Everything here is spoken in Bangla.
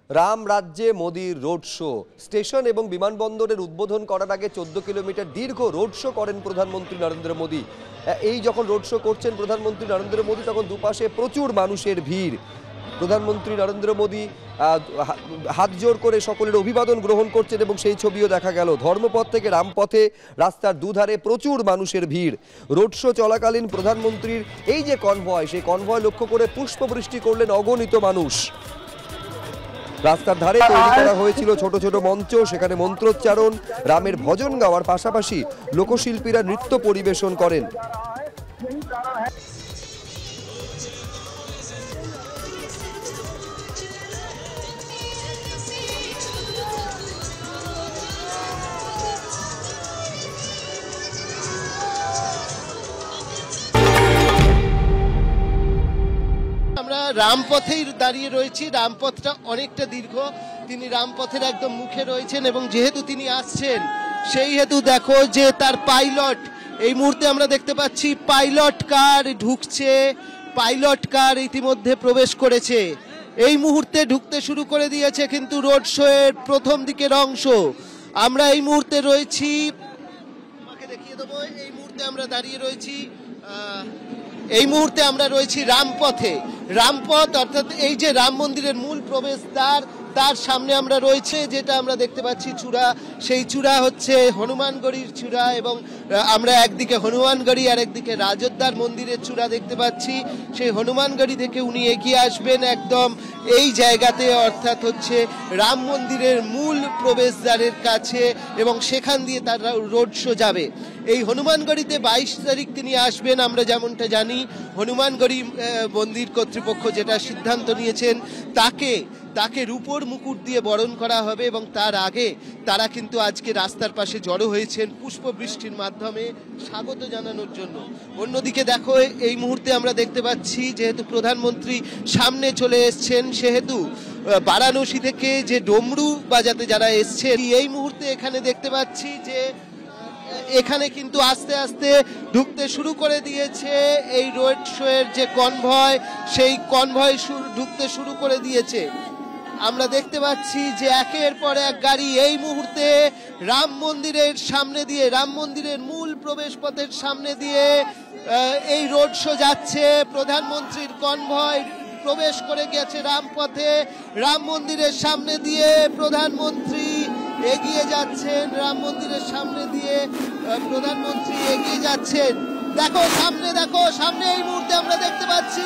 রাম রাজ্যে মোদির রোড শো। স্টেশন এবং বিমানবন্দরের উদ্বোধন করার আগে 14 কিলোমিটার দীর্ঘ রোড শো করেন প্রধানমন্ত্রী নরেন্দ্র মোদী। এই যখন রোড শো করছেন প্রধানমন্ত্রী নরেন্দ্র মোদী, তখন দুপাশে প্রচুর মানুষের ভিড়। প্রধানমন্ত্রী নরেন্দ্র মোদী হাত জোড় করে সকলের অভিবাদন গ্রহণ করছেন এবং সেই ছবিও দেখা গেল। ধর্মপথ থেকে রামপথে রাস্তার দুধারে প্রচুর মানুষের ভিড়। রোড শো চলাকালীন প্রধানমন্ত্রীর এই যে কনভয়, সেই কনভয় লক্ষ্য করে পুষ্পবৃষ্টি করলেন অগণিত মানুষ। রাস্তার ধারে তৈরি করা হয়েছিল ছোট ছোট মঞ্চ, সেখানে মন্ত্রোচ্চারণ, রামের ভজন গাওয়ার পাশাপাশি লোকশিল্পীরা নৃত্য পরিবেশন করেন। আমরা রামপথেই দাঁড়িয়ে রয়েছি। রামপথটা অনেকটা দীর্ঘ, তিনি রামপথের একদম মুখে রয়েছেন এবং যেহেতু তিনি আসছেন সেই হেতু দেখো যে তার পাইলট, এই মুহূর্তে আমরা দেখতে পাচ্ছি পাইলট কার ঢুকছে, পাইলট কার ইতিমধ্যে প্রবেশ করেছে, এই মুহূর্তে ঢুকতে শুরু করে দিয়েছে। কিন্তু রোড শো এর প্রথম দিকের অংশ আমরা এই মুহূর্তে রয়েছি, তোমাকে দেখিয়ে দেবো। এই মুহূর্তে আমরা দাঁড়িয়ে রয়েছি, এই মুহূর্তে আমরা রয়েছি রামপথে। রামপথ অর্থাৎ এই যে রাম মন্দিরের মূল প্রবেশদ্বার, তার সামনে আমরা রয়েছে যেটা আমরা দেখতে পাচ্ছি চূড়া, সেই চূড়া হচ্ছে হনুমানগড়ির চূড়া এবং আমরা একদিকে হনুমানগড়ি আর একদিকে রাজোদ্দার মন্দিরের চূড়া দেখতে পাচ্ছি। সেই হনুমানগড়ি থেকে উনি এগিয়ে আসবেন একদম এই জায়গাতে, অর্থাৎ হচ্ছে রাম মন্দিরের মূল প্রবেশদ্বারের কাছে এবং সেখান দিয়ে তার রোড শো যাবে। এই হনুমানগড়িতে 22 তারিখ তিনি আসবেন। আমরা যেমনটা জানি হনুমানগড়ি মন্দির কর্তৃপক্ষ যেটা সিদ্ধান্ত নিয়েছেন, তাকে রূপোর মুকুট দিয়ে বরণ করা হবে এবং তার আগে তারা কিন্তু আজকে রাস্তার পাশে জড়ো হয়েছেন পুষ্পবৃষ্টির মাধ্যমে স্বাগত জানানোর জন্য। অন্যদিকে দেখো এই মুহূর্তে আমরা দেখতে পাচ্ছি যেহেতু প্রধানমন্ত্রী সামনে চলে এসছেন, সেহেতু বারাণসী থেকে যে ডমরু বাজাতে যারা এসছে এই মুহূর্তে এখানে দেখতে পাচ্ছি যে এখানে কিন্তু আস্তে আস্তে ঢুকতে শুরু করে দিয়েছে এই রোড শো এর যে কনভয়, সেই কনভয় ঢুকতে শুরু করে দিয়েছে। আমরা দেখতে পাচ্ছি যে একের পর এক গাড়ি এই মুহূর্তে রাম মন্দিরের সামনে দিয়ে, রাম মন্দিরের মূল প্রবেশ পথের সামনে দিয়ে এই রোড শো যাচ্ছে। প্রধানমন্ত্রীর কনভয় প্রবেশ করে গেছে রামপথে, রাম মন্দিরের সামনে দিয়ে প্রধানমন্ত্রী এগিয়ে যাচ্ছেন, রাম মন্দিরের সামনে দিয়ে প্রধানমন্ত্রী এগিয়ে যাচ্ছেন। দেখো সামনে, দেখো সামনে এই মুহূর্তে আমরা দেখতে পাচ্ছি